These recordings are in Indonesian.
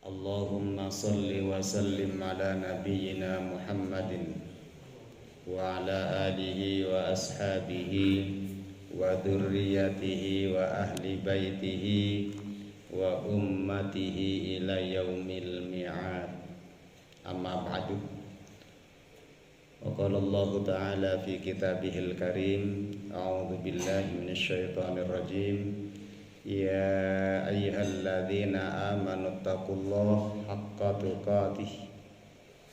Allahumma salli wa sallim ala nabiyyina Muhammadin wa ala alihi wa ashabihi wa dhurriyyatihi wa ahli baitihi wa ummatihi ila yaumil mi'ad. Amma ba'du. Wa qala Allah ta'ala fi kitabihil karim, a'udzu billahi minasyaitonir rajim. Ya ayyuhalladzina amanu taqullaha haqqa tuqatih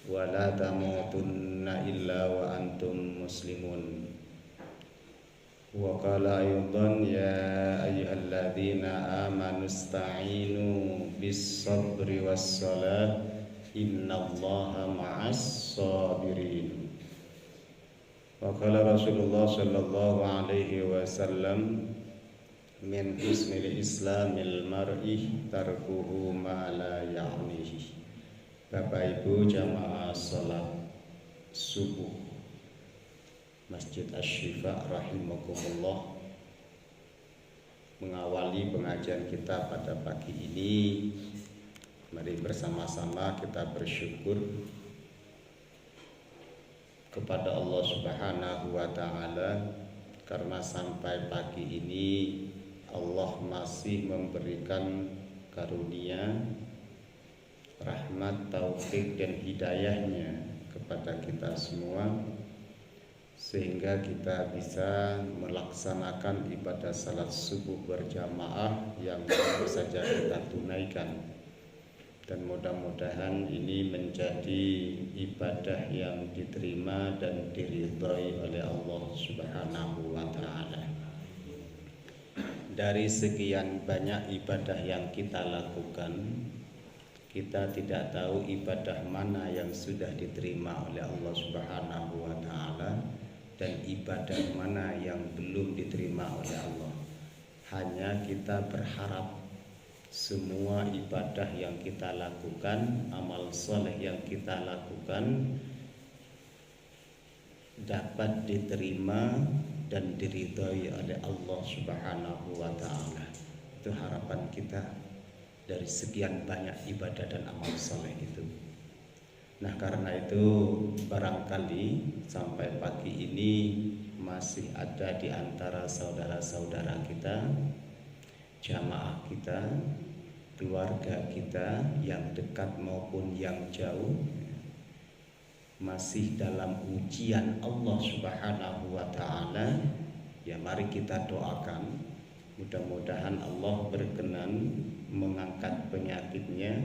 wa la tamutunna illa wa antum muslimun. Wa qala aydan ya ayyuhalladzina amanu ista'inu bis sabri was salah innallaha ma'as sabirin. Wa qala Rasulullah sallallahu alaihi wasallam min husnil islamil mar'i tarkuhu ma la ya'nihi. Bapak Ibu jamaah salat subuh Masjid Asy-Syifa rahimakumullah, mengawali pengajian kita pada pagi ini, mari bersama-sama kita bersyukur kepada Allah Subhanahu wa taala karena sampai pagi ini Allah masih memberikan karunia, rahmat, taufik dan hidayahnya kepada kita semua, sehingga kita bisa melaksanakan ibadah salat subuh berjamaah yang baru saja kita tunaikan. Dan mudah-mudahan ini menjadi ibadah yang diterima dan diridhai oleh Allah Subhanahu wa taala. Dari sekian banyak ibadah yang kita lakukan, kita tidak tahu ibadah mana yang sudah diterima oleh Allah Subhanahu wa taala dan ibadah mana yang belum diterima oleh Allah. Hanya kita berharap semua ibadah yang kita lakukan, amal soleh yang kita lakukan dapat diterima dan diridhai oleh Allah Subhanahu wa taala. Itu harapan kita dari sekian banyak ibadah dan amal soleh itu. Nah, karena itu barangkali sampai pagi ini masih ada di antara saudara-saudara kita, jamaah kita, keluarga kita yang dekat maupun yang jauh masih dalam ujian Allah Subhanahu wa taala. Ya, mari kita doakan mudah-mudahan Allah berkenan mengangkat penyakitnya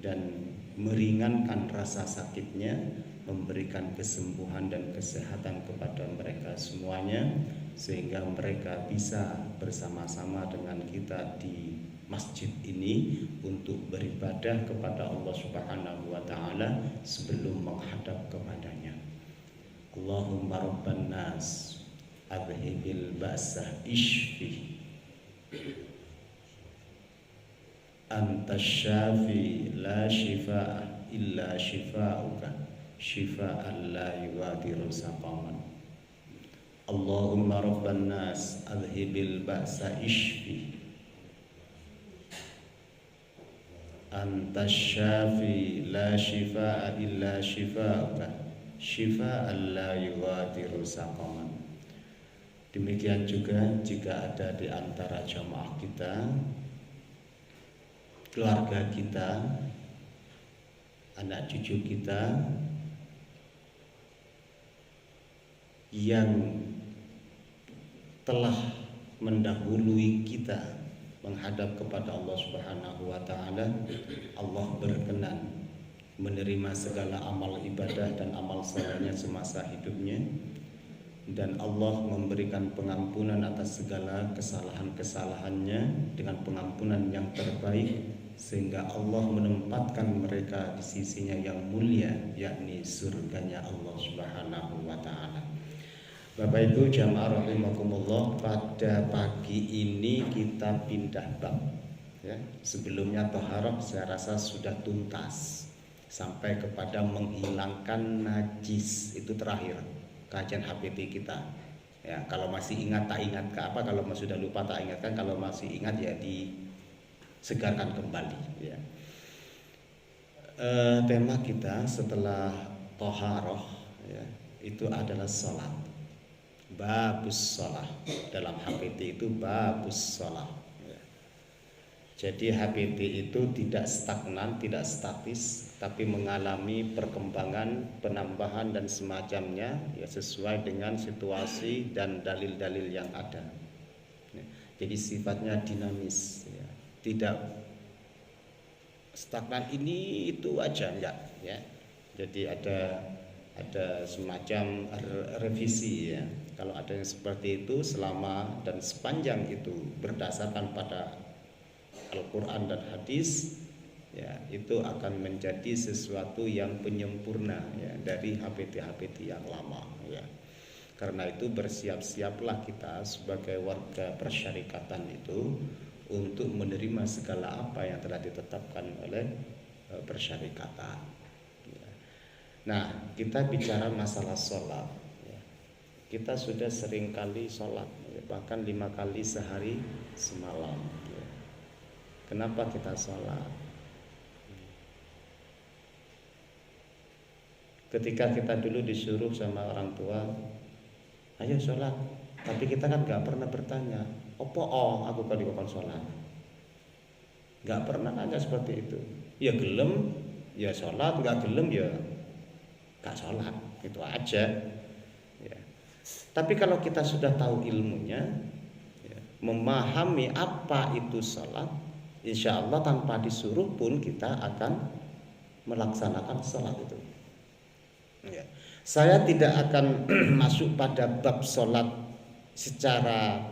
dan meringankan rasa sakitnya, memberikan kesembuhan dan kesehatan kepada mereka semuanya, sehingga mereka bisa bersama-sama dengan kita di masjid ini untuk beribadah kepada Allah Subhanahu wa taala sebelum menghadap kepadanya. Allahumma rabban nas adhibil ba'sa ishfi anta syafi la shifaa illa shifauka shifaan la yughadiru saqaman. Allahumma rabban nas adhibil ba'sa ishfi anta syafi la shifaa illa shifauka shifaan la yughadiru saqaman. Demikian juga jika ada di antara jamaah kita, keluarga kita, anak cucu kita yang telah mendahului kita menghadap kepada Allah Subhanahu wa taala, Allah berkenan menerima segala amal ibadah dan amal salehnya semasa hidupnya, dan Allah memberikan pengampunan atas segala kesalahan-kesalahannya dengan pengampunan yang terbaik, sehingga Allah menempatkan mereka di sisinya yang mulia, yakni surganya Allah Subhanahu wa taala. Bapak Ibu jamaah rahimakumullah, pada pagi ini kita pindah bab ya. Sebelumnya taharah saya rasa sudah tuntas sampai kepada menghilangkan najis, itu terakhir kajian HPT kita. Ya, kalau masih ingat tak ingat ke apa, kalau sudah lupa tak ingatkan, kalau masih ingat ya disegarkan kembali ya. Tema kita setelah toharoh ya, itu adalah sholat. Babus sholat. Dalam HPT itu babus sholat ya. Jadi HPT itu tidak stagnan, tidak statis, tapi mengalami perkembangan, penambahan dan semacamnya ya, sesuai dengan situasi dan dalil-dalil yang ada ya. Jadi sifatnya dinamis ya. Tidak stagnan ini itu aja enggak ya. Jadi ada semacam revisi ya. Kalau ada yang seperti itu selama dan sepanjang itu berdasarkan pada Al-Qur'an dan hadis ya, itu akan menjadi sesuatu yang penyempurna ya dari HPT yang lama ya. Karena itu bersiap-siaplah kita sebagai warga persyarikatan itu untuk menerima segala apa yang telah ditetapkan oleh persyarikatan. Nah, kita bicara masalah sholat. Kita sudah sering kali sholat, bahkan 5 kali sehari semalam. Kenapa kita sholat? Ketika kita dulu disuruh sama orang tua, ayo sholat, tapi kita kan gak pernah bertanya, opo aku kali kon sholat. Gak pernah nanya seperti itu. Ya gelem, ya sholat, gak gelem ya gak sholat, itu aja ya. Tapi kalau kita sudah tahu ilmunya ya, memahami apa itu sholat, insya Allah tanpa disuruh pun kita akan melaksanakan sholat itu ya. Saya tidak akan masuk pada bab sholat secara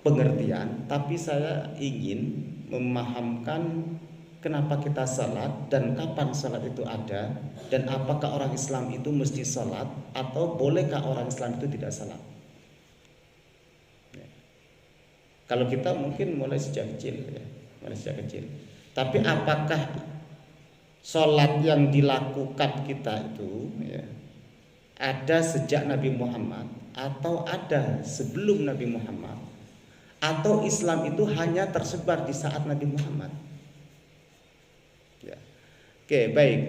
pengertian, tapi saya ingin memahamkan kenapa kita salat dan kapan salat itu ada, dan apakah orang Islam itu mesti salat atau bolehkah orang Islam itu tidak salat. Ya. Kalau kita mungkin mulai sejak kecil ya, Tapi apakah salat yang dilakukan kita itu ya, ada sejak Nabi Muhammad atau ada sebelum Nabi Muhammad, atau Islam itu hanya tersebar di saat Nabi Muhammad? Ya. Oke, baik.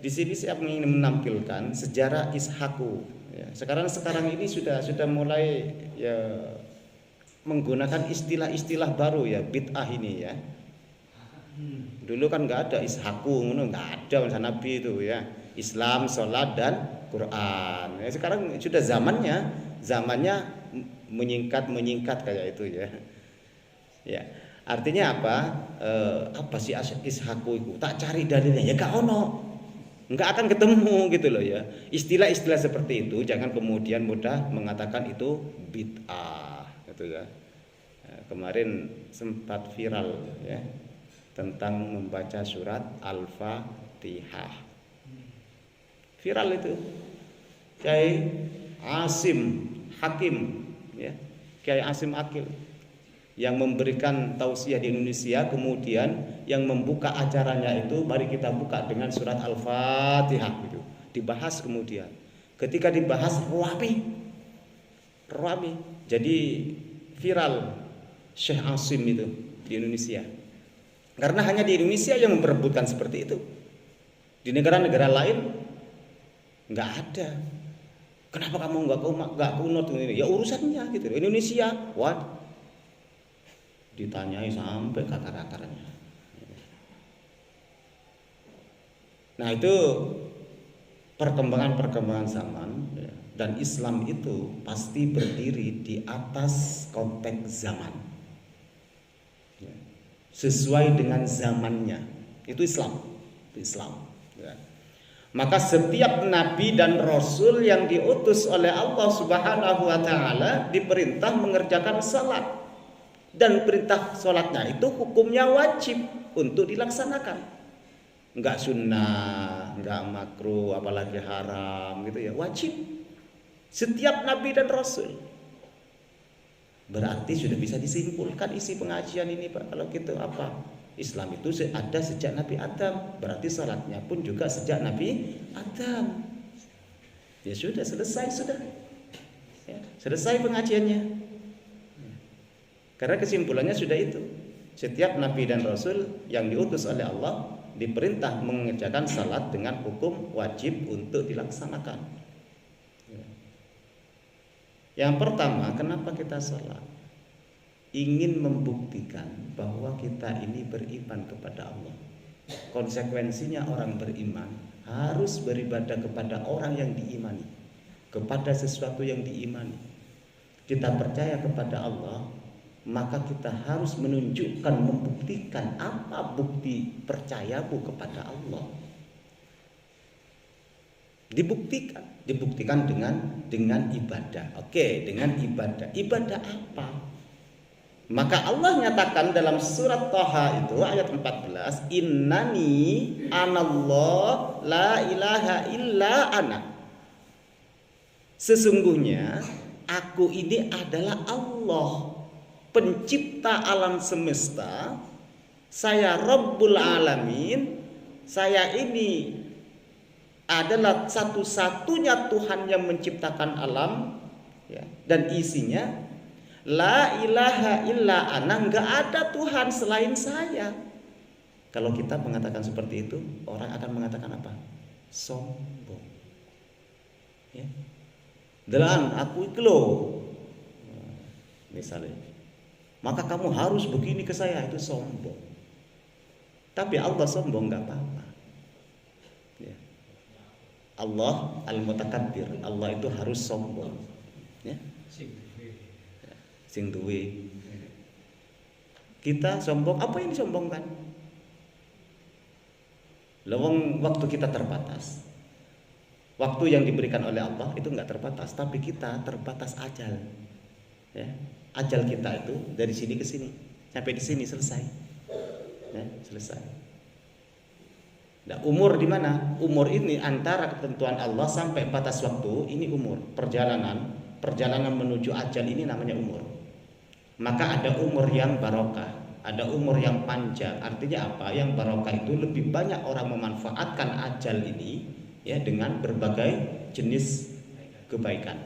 Di sini saya ingin menampilkan sejarah Ishaku. Ya. Sekarang ini sudah mulai ya menggunakan istilah-istilah baru ya, bid'ah ini ya. Dulu kan nggak ada Ishaku, nggak ada masa Nabi itu ya. Islam, sholat dan Quran. Ya, sekarang sudah zamannya menyingkat kayak itu ya. Ya, artinya apa? Apa sih Ishaku itu? Tak cari dalilnya ya gak ono, nggak akan ketemu gitu loh ya. Istilah-istilah seperti itu jangan kemudian mudah mengatakan itu bid'ah gitu ya. Kemarin sempat viral ya tentang membaca surat Al-Fatihah. Viral itu. Kiai Asim Hakim ya, Kiai Asim Akil yang memberikan tausiah di Indonesia, kemudian yang membuka acaranya itu mari kita buka dengan surat Al-Fatihah gitu. Dibahas kemudian. Ketika dibahas rame. Jadi viral Syekh Asim itu di Indonesia. Karena hanya di Indonesia yang memperebutkan seperti itu. Di negara-negara lain nggak ada. Kenapa kamu nggak kunut ini? Ya urusannya gitu. Indonesia, what? Ditanyai sampai ke akar-akarnya. Nah itu perkembangan zaman ya. Dan Islam itu pasti berdiri di atas konteks zaman ya. Sesuai dengan zamannya. Itu Islam ya. Maka setiap nabi dan rasul yang diutus oleh Allah Subhanahu wa taala diperintah mengerjakan salat. Dan perintah salatnya itu hukumnya wajib untuk dilaksanakan. Enggak sunnah, enggak makruh, apalagi haram gitu ya, wajib. Setiap nabi dan rasul. Berarti sudah bisa disimpulkan isi pengajian ini Pak. Kalau gitu apa? Islam itu ada sejak Nabi Adam. Berarti salatnya pun juga sejak Nabi Adam. Ya sudah selesai sudah. Ya, selesai pengajiannya. Karena kesimpulannya sudah itu. Setiap nabi dan rasul yang diutus oleh Allah diperintah mengerjakan salat dengan hukum wajib untuk dilaksanakan. Yang pertama, kenapa kita salat? Ingin membuktikan bahwa kita ini beriman kepada Allah. Konsekuensinya orang beriman harus beribadah kepada orang yang diimani, kepada sesuatu yang diimani. Kita percaya kepada Allah, maka kita harus menunjukkan, membuktikan apa bukti percayaku kepada Allah. Dibuktikan dengan ibadah. Oke, dengan ibadah. Ibadah apa? Maka Allah nyatakan dalam surat Thaha itu ayat 14, innani anallah la ilaha illa ana. Sesungguhnya aku ini adalah Allah, pencipta alam semesta. Saya Rabbul Alamin. Saya ini adalah satu-satunya Tuhan yang menciptakan alam, ya, dan isinya. La ilaha illa ana, enggak ada Tuhan selain saya. Kalau kita mengatakan seperti itu, orang akan mengatakan apa? Sombong. Ya. Dan aku itu loh, misalnya, maka kamu harus begini ke saya, itu sombong. Tapi Allah sombong enggak apa-apa. Ya. Allah al-mutakabbir, Allah itu harus sombong. Ya. Sing duwe. Kita sombong, apa yang disombongkan? Lawang waktu kita terbatas. Waktu yang diberikan oleh Allah itu enggak terbatas, tapi kita terbatas ajal. Ya, ajal kita itu dari sini ke sini, sampai di sini selesai. Ya, selesai. Nah, umur di mana? Umur ini antara ketentuan Allah sampai batas waktu, ini umur. Perjalanan menuju ajal ini namanya umur. Maka ada umur yang barokah, ada umur yang panjang. Artinya apa? Yang barokah itu lebih banyak orang memanfaatkan ajal ini, ya, dengan berbagai jenis kebaikan.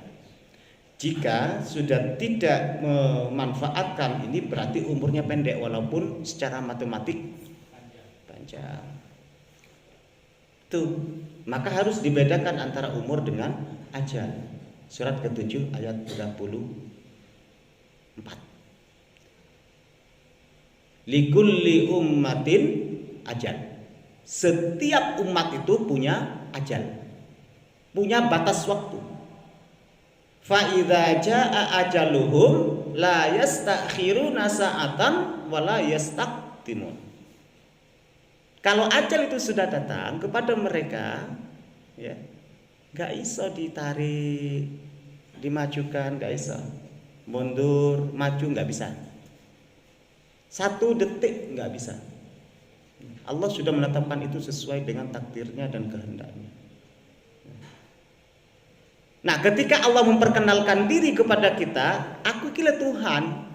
Jika sudah tidak memanfaatkan ini, berarti umurnya pendek walaupun secara matematik panjang. Tuh, maka harus dibedakan antara umur dengan ajal. Surat ke-7 ayat 34. Likulli ummatin ajal. Setiap umat itu punya ajal, punya batas waktu. Fa idza jaa ajaluhum la yastakhiruna sa'atan wa la yastaqdimun. Kalau ajal itu sudah datang kepada mereka, ya, enggak iso ditarik, dimajukan, enggak iso. Mundur, maju enggak bisa. 1 detik enggak bisa. Allah sudah menetapkan itu sesuai dengan takdirnya dan kehendaknya. Nah, ketika Allah memperkenalkan diri kepada kita, aku kira Tuhan,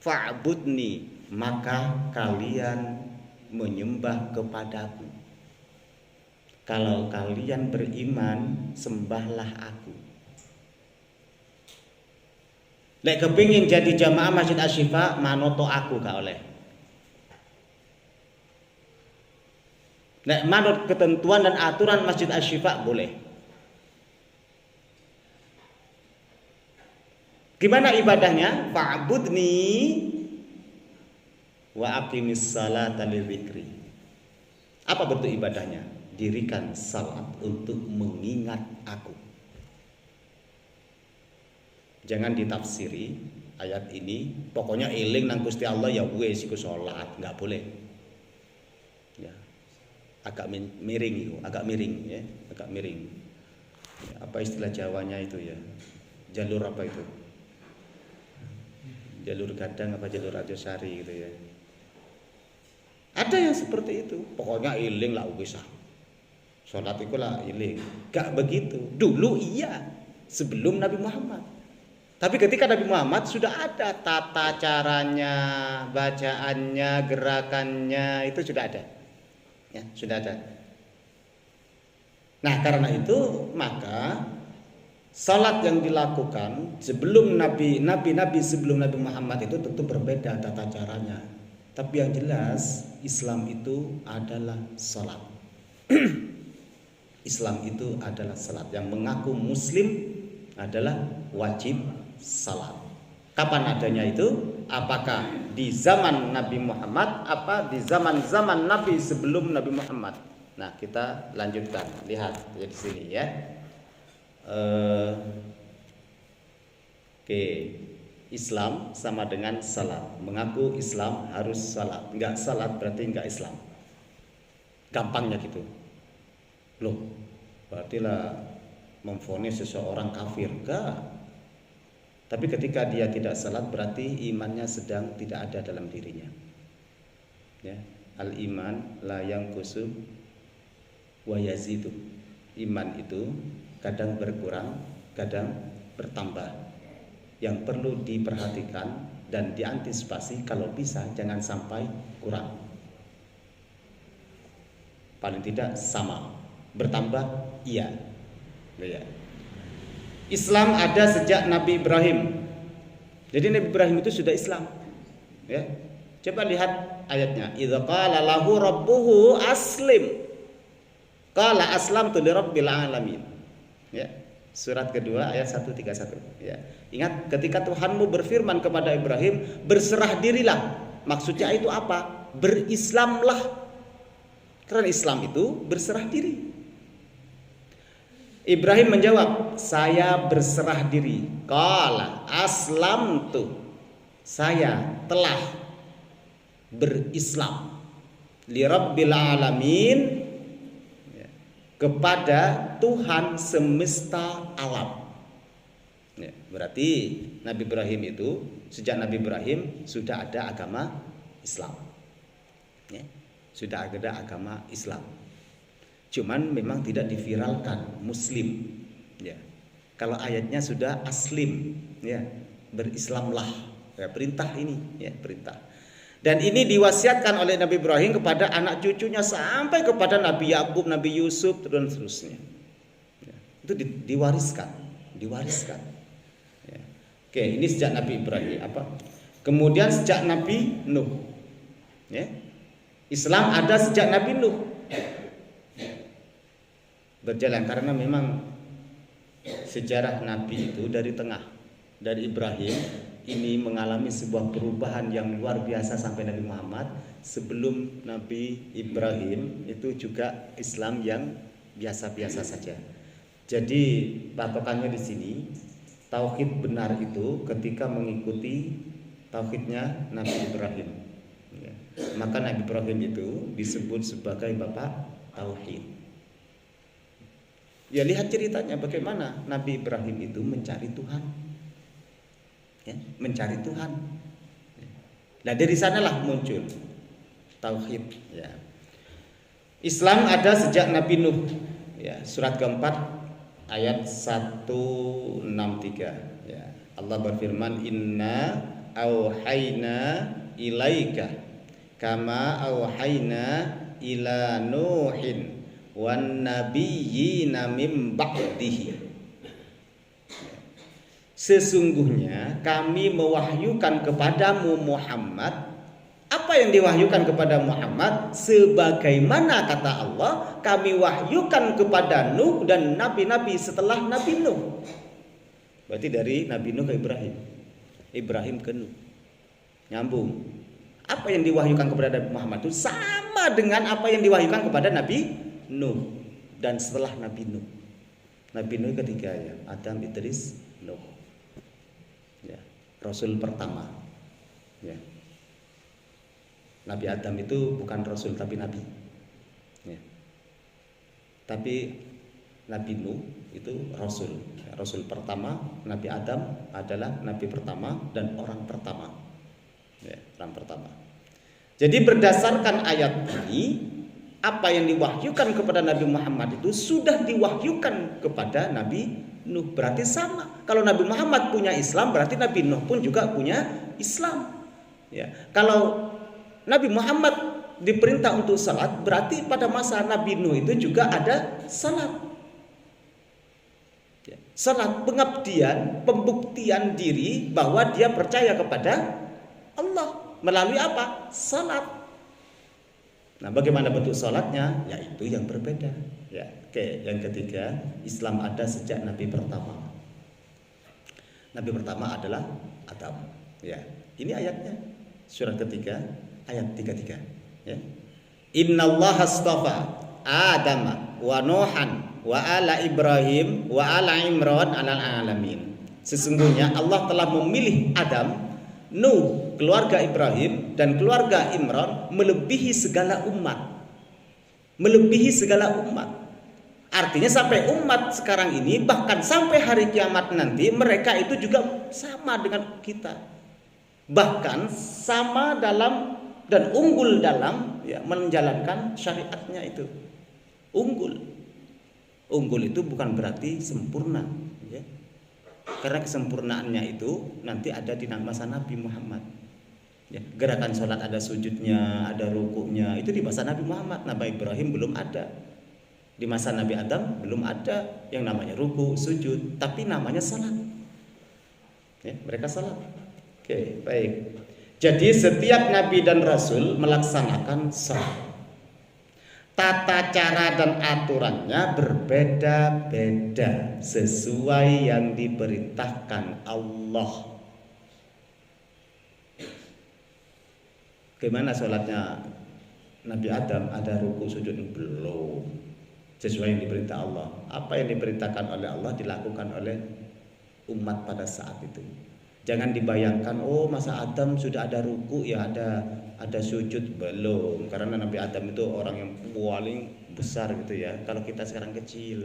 fa'budni, maka kalian menyembah kepadaku. Kalau kalian beriman, sembahlah aku. Lek kepingin jadi jamaah Masjid Asy-Syifa, manoto aku gak oleh. Lek manut ketentuan dan aturan Masjid Asy-Syifa boleh. Gimana ibadahnya? Fa'budni wa aqimis salata lidzikri. Apa bentuk ibadahnya? Dirikan salat untuk mengingat aku. Jangan ditafsiri ayat ini, pokoknya eling nang Gusti Allah ya wis iku salat, enggak boleh. Ya. Agak miring itu, agak miring ya, agak miring. Ya, apa istilah Jawanya itu ya? Jalur apa itu? Jalur gadang apa jalur Rajasari gitu ya. Ada yang seperti itu, pokoknya eling lah wis. Salat iku lah eling. Enggak begitu. Dulu iya, sebelum Nabi Muhammad. Tapi ketika Nabi Muhammad sudah ada tata caranya, bacaannya, gerakannya, itu sudah ada. Ya, sudah ada. Nah, karena itu maka salat yang dilakukan sebelum Nabi sebelum Nabi Muhammad itu tentu berbeda tata caranya. Tapi yang jelas Islam itu adalah salat. Islam itu adalah salat. Yang mengaku muslim adalah wajib salat. Kapan adanya itu? Apakah di zaman Nabi Muhammad apa di zaman-zaman Nabi sebelum Nabi Muhammad? Nah, kita lanjutkan. Lihat di sini ya. Oke. Islam sama dengan salat. Mengaku Islam harus salat. Enggak salat berarti enggak Islam. Gampangnya gitu. Loh, berarti lah memvonis seseorang kafir. Enggak. Tapi ketika dia tidak salat berarti imannya sedang tidak ada dalam dirinya. Ya, al-iman la yanqusu wa yazidu. Iman itu kadang berkurang, kadang bertambah. Yang perlu diperhatikan dan diantisipasi kalau bisa jangan sampai kurang. Paling tidak sama. Bertambah iya. Ya. Islam ada sejak Nabi Ibrahim. Jadi Nabi Ibrahim itu sudah Islam. Ya. Coba lihat ayatnya. Idza qala lahu rabbuhu aslim. Qala aslamtu lirabbil alamin. Ya. Surat kedua ayat 131. Ya. Ingat ketika Tuhanmu berfirman kepada Ibrahim, berserah dirilah. Maksudnya itu apa? Berislamlah. Karena Islam itu berserah diri. Ibrahim menjawab, saya berserah diri. Qala aslamtu. Saya telah berislam lirabbil alamin, kepada Tuhan semesta alam. Ya, berarti Nabi Ibrahim itu sejak Nabi Ibrahim sudah ada agama Islam. Ya, sudah ada agama Islam. Cuman memang tidak diviralkan Muslim. Ya, kalau ayatnya sudah aslim, ya berislamlah. Ya, perintah ini, ya perintah. Dan ini diwasiatkan oleh Nabi Ibrahim kepada anak cucunya sampai kepada Nabi Yakub, Nabi Yusuf dan seterusnya. Ya, itu diwariskan. Ya. Oke, ini sejak Nabi Ibrahim apa? Kemudian sejak Nabi Nuh. Ya. Islam ada sejak Nabi Nuh. Berjalan karena memang sejarah Nabi itu dari tengah, dari Ibrahim ini mengalami sebuah perubahan yang luar biasa sampai Nabi Muhammad. Sebelum Nabi Ibrahim itu juga Islam yang biasa-biasa saja. Jadi patokannya di sini tauhid benar itu ketika mengikuti tauhidnya Nabi Ibrahim. Ya. Maka Nabi Ibrahim itu disebut sebagai bapak tauhid. Ya, lihat ceritanya bagaimana Nabi Ibrahim itu mencari Tuhan. Ya, mencari Tuhan. Nah, dari sanalah muncul tauhid. Ya. Islam ada sejak Nabi Nuh. Ya, surat keempat ayat 163. Ya, Allah berfirman, Inna auhayna ilaika kama auhayna ila Nuhin wan nabiyyina mim ba'dihi. Sesungguhnya kami mewahyukan kepadamu Muhammad. Apa yang diwahyukan kepada Muhammad? Sebagaimana kata Allah, kami wahyukan kepada Nuh dan nabi-nabi setelah Nabi Nuh. Berarti dari Nabi Nuh ke Ibrahim, Ibrahim ke Nuh, nyambung. Apa yang diwahyukan kepada Nabi Muhammad itu sama dengan apa yang diwahyukan kepada Nabi Nuh dan setelah Nabi Nuh. Nabi Nuh ketiga ya, Adam, Idris, Nuh. Ya, Rasul pertama. Ya. Nabi Adam itu bukan Rasul tapi Nabi. Ya. Tapi Nabi Nuh itu Rasul. Ya, Rasul pertama. Nabi Adam adalah Nabi pertama dan orang pertama. Ya, orang pertama. Jadi berdasarkan ayat ini, apa yang diwahyukan kepada Nabi Muhammad itu sudah diwahyukan kepada Nabi Nuh. Berarti sama. Kalau Nabi Muhammad punya Islam, berarti Nabi Nuh pun juga punya Islam. Ya. Kalau Nabi Muhammad diperintah untuk salat, berarti pada masa Nabi Nuh itu juga ada salat. Ya. Salat pengabdian, pembuktian diri bahwa dia percaya kepada Allah, Melalui apa? Salat. Nah, bagaimana bentuk salatnya? Yaitu yang berbeda. Ya, oke. Yang ketiga, Islam ada sejak Nabi pertama. Nabi pertama adalah Adam. Ya, ini ayatnya. Surat ketiga, ayat 33. Ya. Innallaha astafa Adam wa Nuhan wa ala Ibrahim wa ala Imran alal alamin. Sesungguhnya Allah telah memilih Adam, Nuh, keluarga Ibrahim dan keluarga Imran melebihi segala umat. Melebihi segala umat. Artinya sampai umat sekarang ini, bahkan sampai hari kiamat nanti, mereka itu juga sama dengan kita. Bahkan sama dalam dan unggul dalam ya, menjalankan syariatnya itu. Unggul itu bukan berarti sempurna ya. Karena kesempurnaannya itu nanti ada di masa Nabi Muhammad ya. Gerakan sholat ada sujudnya, ada rukuknya, itu di masa Nabi Muhammad. Nabi Ibrahim belum ada. Di masa Nabi Adam belum ada yang namanya ruku, sujud, tapi namanya salat ya, mereka salat. Oke, baik. Jadi setiap Nabi dan Rasul melaksanakan salat. Tata cara dan aturannya berbeda-beda sesuai yang diperintahkan Allah. Gimana sholatnya Nabi Adam? Ada ruku sujud? Belum. Sesuai yang diperintah Allah. Apa yang diperintahkan oleh Allah dilakukan oleh umat pada saat itu. Jangan dibayangkan, oh masa Adam sudah ada ruku ya ada sujud. Belum, karena Nabi Adam itu orang yang paling besar gitu ya. Kalau kita sekarang kecil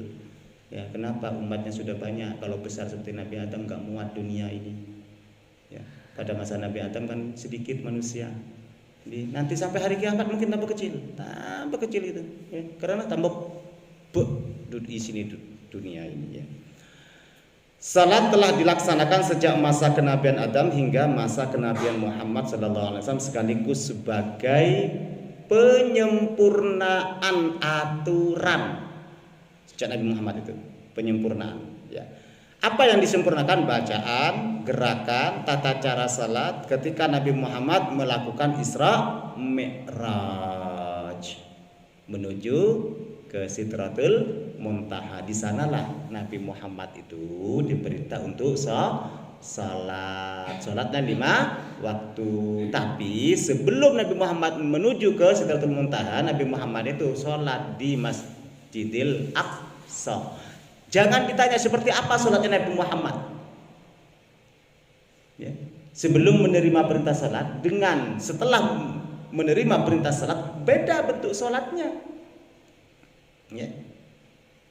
ya, kenapa umatnya sudah banyak? Kalau besar seperti Nabi Adam gak muat dunia ini ya. Pada masa Nabi Adam kan sedikit manusia. Jadi, nanti sampai hari kiamat mungkin tambah kecil gitu ya. Karena tambah di sini dunia ini ya. Salat telah dilaksanakan sejak masa kenabian Adam hingga masa kenabian Muhammad SAW sekaligus sebagai penyempurnaan aturan sejak Nabi Muhammad itu, penyempurnaan ya. Apa yang disempurnakan? Bacaan, gerakan, tata cara salat ketika Nabi Muhammad melakukan Isra Mi'raj menuju ke Sidratul Muntaha. Di sanalah Nabi Muhammad itu diperintah untuk salat. Salatnya 5 waktu. Tapi sebelum Nabi Muhammad menuju ke Sidratul Muntaha, Nabi Muhammad itu salat di Masjidil Aqsa. Jangan ditanya seperti apa salatnya Nabi Muhammad ya. Sebelum menerima perintah salat dengan setelah menerima perintah salat, beda bentuk salatnya ya.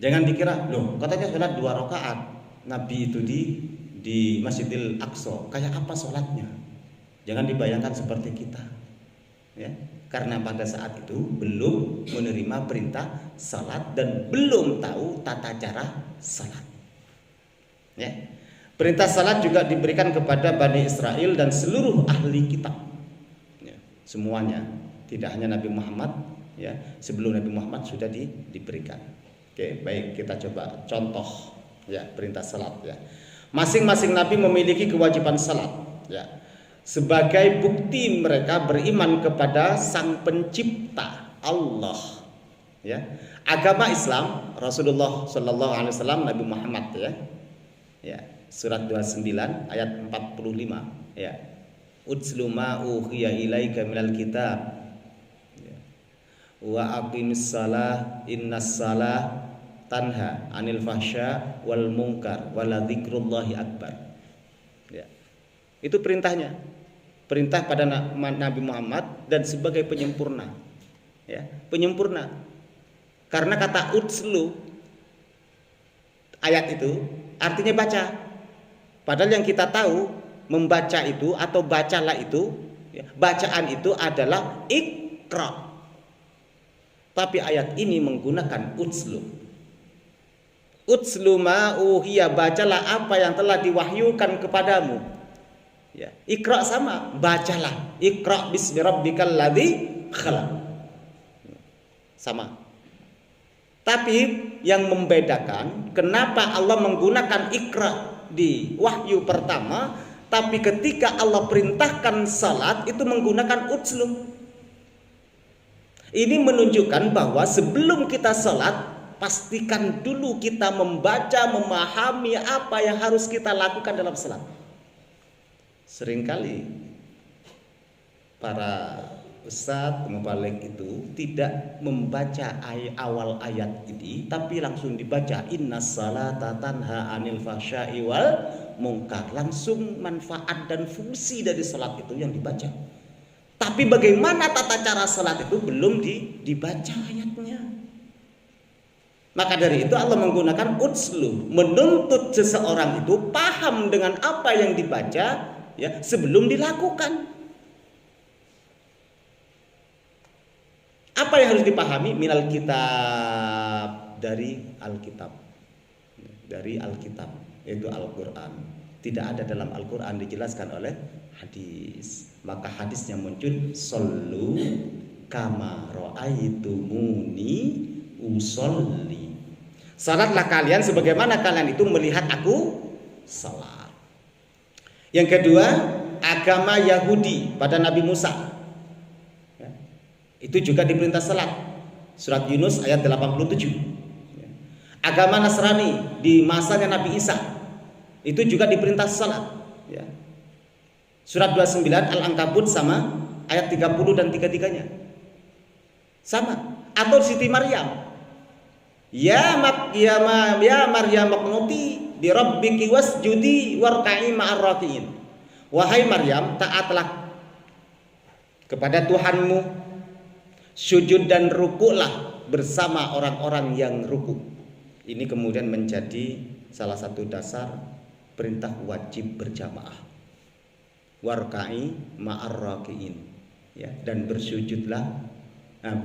Jangan dikira, loh katanya sholat 2 rakaat Nabi itu di Masjidil Aqsa, kayak apa sholatnya? Jangan dibayangkan seperti kita ya. Karena pada saat itu belum menerima perintah salat dan belum tahu tata cara salat ya. Perintah salat juga diberikan kepada Bani Israel dan seluruh ahli kitab ya. Semuanya, tidak hanya Nabi Muhammad ya. Sebelum Nabi Muhammad sudah diberikan. Oke, baik, kita coba contoh ya perintah salat ya. Masing-masing nabi memiliki kewajiban salat ya. Sebagai bukti mereka beriman kepada Sang Pencipta Allah ya. Agama Islam Rasulullah sallallahu alaihi wasallam, Nabi Muhammad ya. Ya, surat 29 ayat 45 ya. Utslu ma uhiya ilaika minal kitab wa aqimis salah innas salah tanha anil fahsya wal munkar wala dzikrullahi akbar ya. Itu perintahnya, perintah pada Nabi Muhammad dan sebagai penyempurna ya, penyempurna. Karena kata utslu ayat itu artinya baca, padahal yang kita tahu membaca itu atau bacalah itu ya, bacaan itu adalah iqra. Tapi ayat ini menggunakan utslu. Utslu ma uhiya, bacalah apa yang telah diwahyukan kepadamu. Ya, Iqra sama, bacalah. Iqra bismi rabbikal ladzi khalaq. Sama. Tapi yang membedakan kenapa Allah menggunakan Iqra di wahyu pertama Tapi ketika Allah perintahkan salat itu menggunakan uslub. Ini menunjukkan bahwa sebelum kita salat, pastikan dulu kita membaca, memahami apa yang harus kita lakukan dalam salat. Seringkali para ustadz mubalik itu tidak membaca awal ayat ini, tapi langsung dibaca innas salata tanha anil fahsya'i wal munkar. Langsung manfaat dan fungsi dari salat itu yang dibaca. Tapi bagaimana tata cara salat itu belum dibaca ayatnya. Maka dari itu Allah menggunakan uslub, menuntut seseorang itu paham dengan apa yang dibaca ya sebelum dilakukan. Apa yang harus dipahami? Minal kitab, dari Alkitab. Dari Alkitab, yaitu Al-Quran. Tidak ada dalam Al-Quran dijelaskan oleh hadis. Maka hadisnya muncul, Sallu kama ra'aitumuni usolli. Salatlah kalian sebagaimana kalian itu melihat aku salat. Yang kedua, agama Yahudi pada Nabi Musa. Itu juga diperintah salat. Surat Yunus ayat 87. Agama Nasrani di masanya Nabi Isa itu juga diperintah salat. Surat 29 Al-Ankabut sama ayat 30 dan 33-nya. Sama. Atau Siti Maryam. Ya Maryam maqnuti di rabbiki wasjudi warka'i ma'ar raki'in. Wahai Maryam, taatlah kepada Tuhanmu, sujud dan rukuklah bersama orang-orang yang rukuk. Ini kemudian menjadi salah satu dasar perintah wajib berjamaah. Warka'i ma'ar raki'in, ya, dan bersujudlah,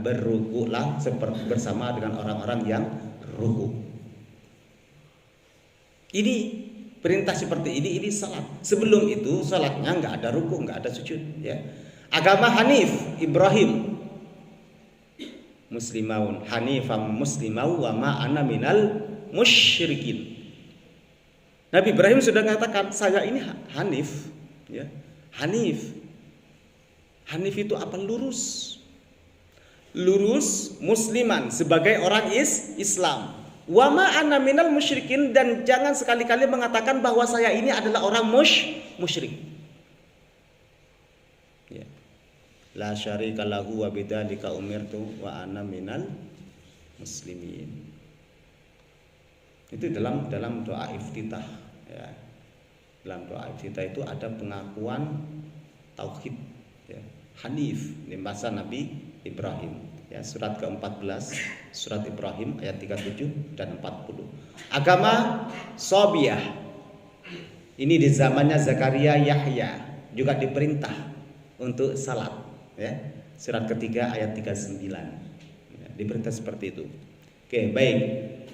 berrukuklah seperti bersama dengan orang-orang yang rukuk. Ini perintah seperti ini salat. Sebelum itu salatnya nggak ada rukuk, nggak ada sujud. Ya. Agama Hanif Ibrahim. Muslimaun hanifam muslimau wa ma ana minal musyrikin. Nabi Ibrahim sudah mengatakan saya ini hanif, ya. Hanif. Hanif itu apa? Lurus. Lurus musliman sebagai orang Islam. Wa ma ana minal musyrikin, dan jangan sekali-kali mengatakan bahwa saya ini adalah orang musyrik. Ya. La syarika lahu wa bidzalika umirtu wa ana minal muslimin. Itu dalam doa iftitah, ya. Dalam doa iftitah itu ada pengakuan tauhid, ya. Hanif di masa Nabi Ibrahim, ya. Surat ke-14 surat Ibrahim ayat 37 dan 40. Agama Sobiyah, ini di zamannya Zakaria Yahya juga diperintah untuk salat. Ya, surat ketiga ayat 39, ya, diperintah seperti itu. Oke, baik.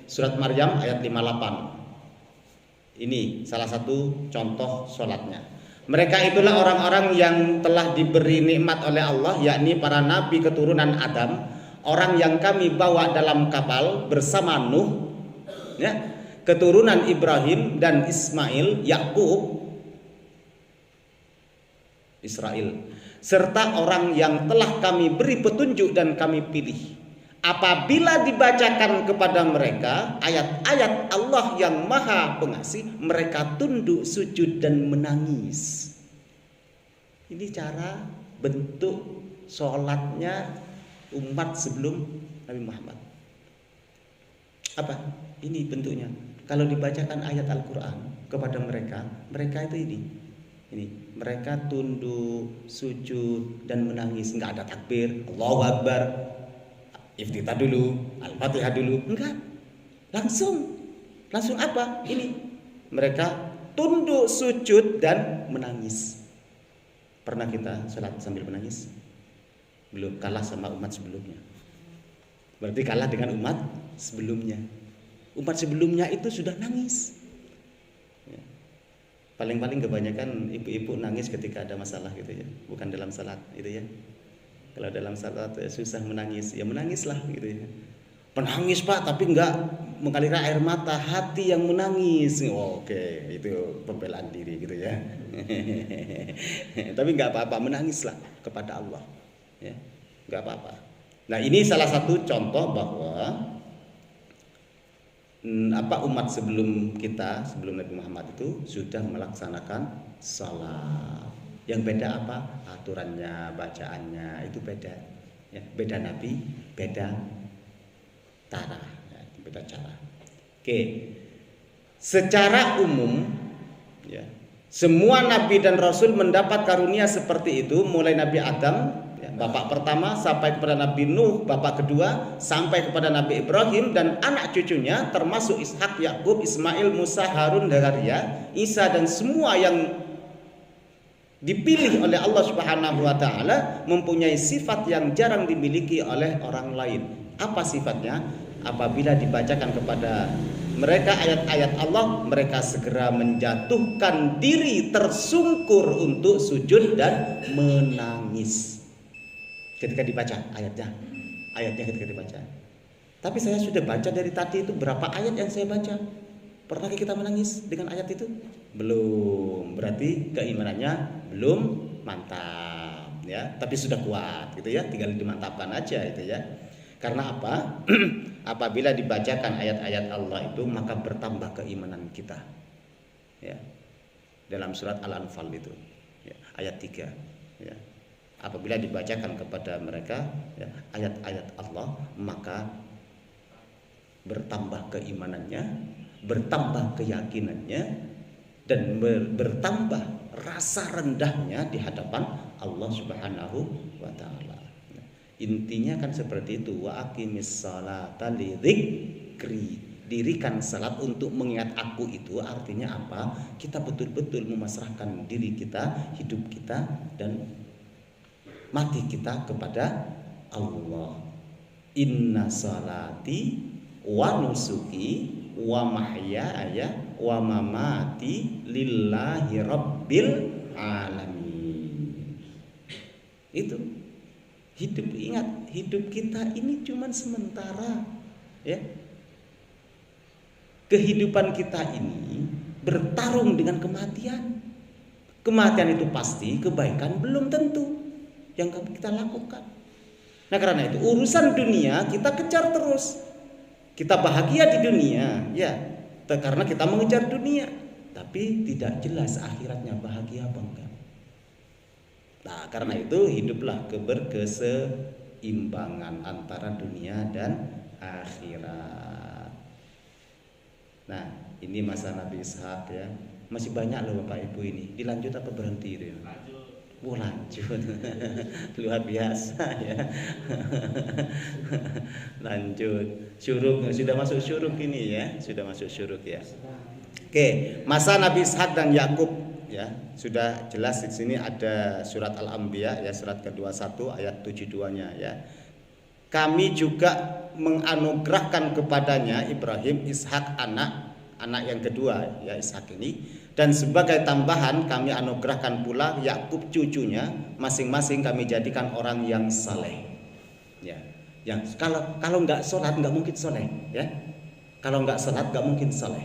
Surat Maryam ayat 58. Ini salah satu contoh sholatnya. Mereka itulah orang-orang yang telah diberi nikmat oleh Allah, yakni para nabi keturunan Adam, orang yang kami bawa dalam kapal bersama Nuh, ya, keturunan Ibrahim dan Ismail, Yakub, Israel, serta orang yang telah kami beri petunjuk dan kami pilih. Apabila dibacakan kepada mereka ayat-ayat Allah yang Maha Pengasih, mereka tunduk, sujud dan menangis. Ini cara bentuk sholatnya umat sebelum Nabi Muhammad. Apa? Ini bentuknya. Kalau dibacakan ayat Al-Quran kepada mereka, mereka itu ini, mereka tunduk, sujud dan menangis. Enggak ada takbir, Allahu Akbar, iftitah dulu, Al-Fatihah dulu, enggak. Langsung apa? Ini mereka tunduk, sujud dan menangis. Pernah kita sholat sambil menangis? Belum, kalah sama umat sebelumnya. Berarti kalah dengan umat sebelumnya. Umat sebelumnya itu sudah nangis. Paling-paling kebanyakan ibu-ibu nangis ketika ada masalah gitu ya, bukan dalam salat gitu ya. Kalau dalam salat susah menangis, ya menangislah gitu ya. Penangis Pak, tapi enggak mengalirkan air mata, hati yang menangis. Oke, itu pembelaan diri gitu ya. Tapi enggak apa-apa, menangislah kepada Allah. Ya, enggak apa-apa. Nah, ini salah satu contoh bahwa umat sebelum kita, sebelum Nabi Muhammad itu sudah melaksanakan salat. Yang beda apa? Aturannya, bacaannya itu beda. Ya, beda Nabi, beda cara, ya, beda cara. Oke, secara umum, ya, semua nabi dan rasul mendapat karunia seperti itu, mulai Nabi Adam, ya, bapak pertama, sampai kepada Nabi Nuh, bapak kedua, sampai kepada Nabi Ibrahim dan anak cucunya, termasuk Ishak, Yakub, Ismail, Musa, Harun, Zakaria, Isa dan semua yang dipilih oleh Allah Subhanahu wa taala mempunyai sifat yang jarang dimiliki oleh orang lain. Apa sifatnya? Apabila dibacakan kepada mereka ayat-ayat Allah, mereka segera menjatuhkan diri tersungkur untuk sujud dan menangis ketika dibaca ayatnya ketika dibaca. Tapi saya sudah baca dari tadi itu berapa ayat yang saya baca. Pernah kita menangis dengan ayat itu? Belum. Berarti keimanannya belum mantap ya, tapi sudah kuat gitu ya, tinggal dimantapkan aja itu ya. Karena apa? Apabila dibacakan ayat-ayat Allah itu maka bertambah keimanan kita. Ya. Dalam surat Al-Anfal itu, ya, ayat 3 ya. Apabila dibacakan kepada mereka ya, ayat-ayat Allah maka bertambah keimanannya, bertambah keyakinannya dan bertambah rasa rendahnya di hadapan Allah Subhanahu wa taala. Intinya kan seperti itu, wa aqimis sholata lidzikri. Dirikan salat untuk mengingat aku, itu artinya apa? Kita betul-betul memasrahkan diri kita, hidup kita dan mati kita kepada Allah. Inna sholati wa nusuki wa mahyaya wa mamati lillahi rabbil alamin. Itu hidup, ingat, hidup kita ini cuma sementara ya. Kehidupan kita ini bertarung dengan kematian. Kematian itu pasti, kebaikan belum tentu yang kita lakukan. Nah, karena itu urusan dunia kita kejar terus. Kita bahagia di dunia ya, karena kita mengejar dunia, tapi tidak jelas akhiratnya bahagia apa enggak. Nah, karena itu hiduplah berkeseimbangan antara dunia dan akhirat. Nah, ini masa Nabi Ishak ya. Masih banyak loh Bapak Ibu ini. Dilanjut apa berhenti itu? Lanjut. Luar biasa ya. Lanjut. Syuruk, sudah masuk syuruk ini ya. Sudah masuk syuruk ya. Oke, masa Nabi Ishak dan Yakub ya, sudah jelas di sini ada surat Al-Anbiya ya, surat ke-21 ayat 72-nya ya. Kami juga menganugerahkan kepadanya Ibrahim, Ishak anak yang kedua ya, Ishak ini, dan sebagai tambahan kami anugerahkan pula Yakub cucunya, masing-masing kami jadikan orang yang saleh. Ya. Yang kalau nggak sholat nggak mungkin saleh ya. Kalau nggak sholat nggak mungkin saleh.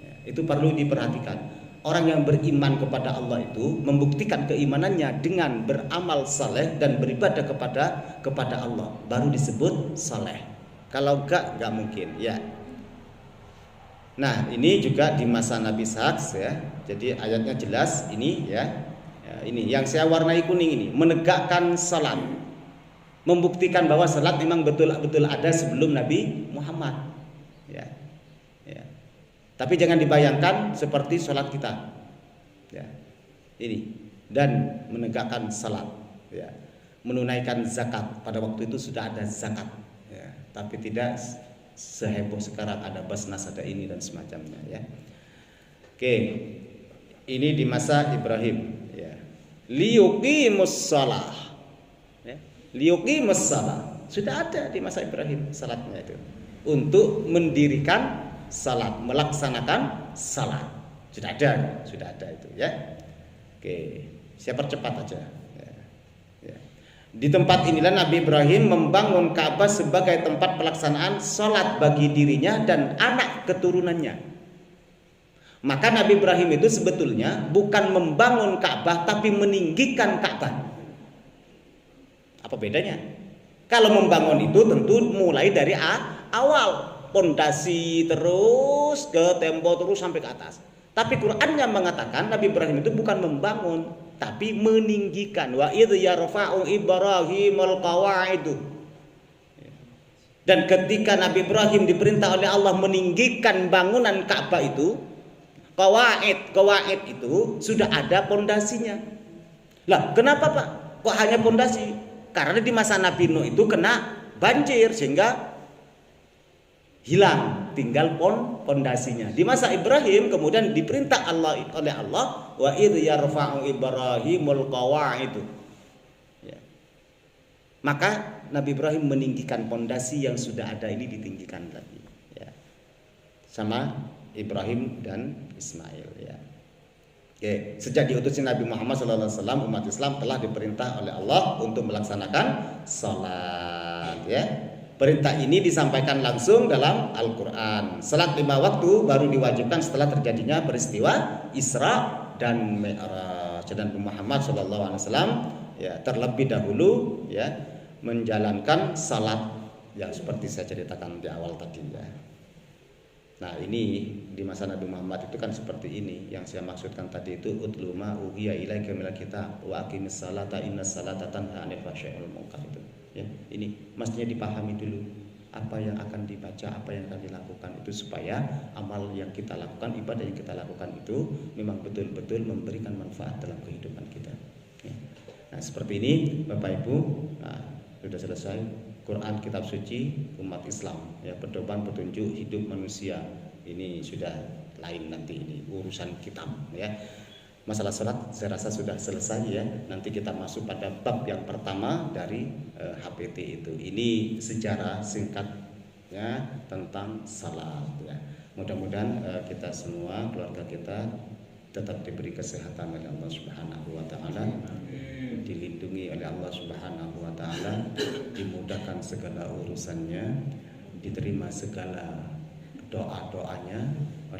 Ya, itu perlu diperhatikan. Orang yang beriman kepada Allah itu membuktikan keimanannya dengan beramal saleh dan beribadah kepada Allah, baru disebut saleh. Kalau enggak mungkin ya. Nah, ini juga di masa Nabi Ishak ya. Jadi ayatnya jelas ini ya. Ini yang saya warnai kuning ini, menegakkan salat. Membuktikan bahwa salat memang betul-betul ada sebelum Nabi Muhammad. Ya. Ya. Tapi jangan dibayangkan seperti sholat kita, ya. Ini dan menegakkan salat, ya. Menunaikan zakat. Pada waktu itu sudah ada zakat, ya. Tapi tidak seheboh sekarang, ada basnas, ada ini dan semacamnya, ya. Oke, ini di masa Ibrahim, ya. Liyuqimus shalah, ya. Liyuqimus shalah sudah ada di masa Ibrahim salatnya itu untuk mendirikan salat, melaksanakan salat. Sudah ada itu ya. Oke, saya percepat aja ya. Ya. Di tempat inilah Nabi Ibrahim membangun Ka'bah sebagai tempat pelaksanaan sholat bagi dirinya dan anak keturunannya. Maka Nabi Ibrahim itu sebetulnya bukan membangun Ka'bah tapi meninggikan Ka'bah. Apa bedanya? Kalau membangun itu tentu mulai dari awal, pondasi terus ke tembok terus sampai ke atas. Tapi Qur'annya mengatakan Nabi Ibrahim itu bukan membangun, tapi meninggikan. Wa idh yarfa'u Ibrahimul qawaidu. Dan ketika Nabi Ibrahim diperintah oleh Allah meninggikan bangunan Ka'bah itu, qawaid itu sudah ada pondasinya. Lah, kenapa Pak? Kok hanya pondasi? Karena di masa Nabi Nuh itu kena banjir sehingga hilang, tinggal pondasinya. Di masa Ibrahim kemudian diperintah oleh Allah, wa idh yarfa'u Ibrahimul qawaidu. Ya. Maka Nabi Ibrahim meninggikan pondasi yang sudah ada ini, ditinggikan lagi. Ya. Sama Ibrahim dan Ismail. Ya. Oke, sejak diutusnya Nabi Muhammad SAW, umat Islam telah diperintah oleh Allah untuk melaksanakan salat. Ya. Perintah ini disampaikan langsung dalam Al-Quran. Salat 5 waktu baru diwajibkan setelah terjadinya peristiwa Isra dan Mi'raj. Dan Muhammad SAW ya terlebih dahulu ya menjalankan salat yang seperti saya ceritakan di awal tadi ya. Nah ini di masa Nabi Muhammad itu kan seperti ini. Yang saya maksudkan tadi itu utlu ma uhiya ilaika minal kitab wa aqimis salata innas salata tanha 'anil fahsya'i wal munkar itu. Ya, ini mestinya dipahami dulu apa yang akan dibaca, apa yang akan dilakukan itu supaya amal yang kita lakukan, ibadah yang kita lakukan itu memang betul-betul memberikan manfaat dalam kehidupan kita. Ya. Nah seperti ini Bapak Ibu, nah, sudah selesai Quran kitab suci umat Islam ya, pedoman petunjuk hidup manusia. Ini sudah lain nanti, ini urusan kitab ya. Masalah salat saya rasa sudah selesai ya. Nanti kita masuk pada bab yang pertama dari HPT itu. Ini sejarah singkatnya tentang salat ya. Mudah-mudahan kita semua, keluarga kita tetap diberi kesehatan oleh Allah Subhanahu wa taala, dilindungi oleh Allah Subhanahu wa taala, dimudahkan segala urusannya, diterima segala doa-doanya oleh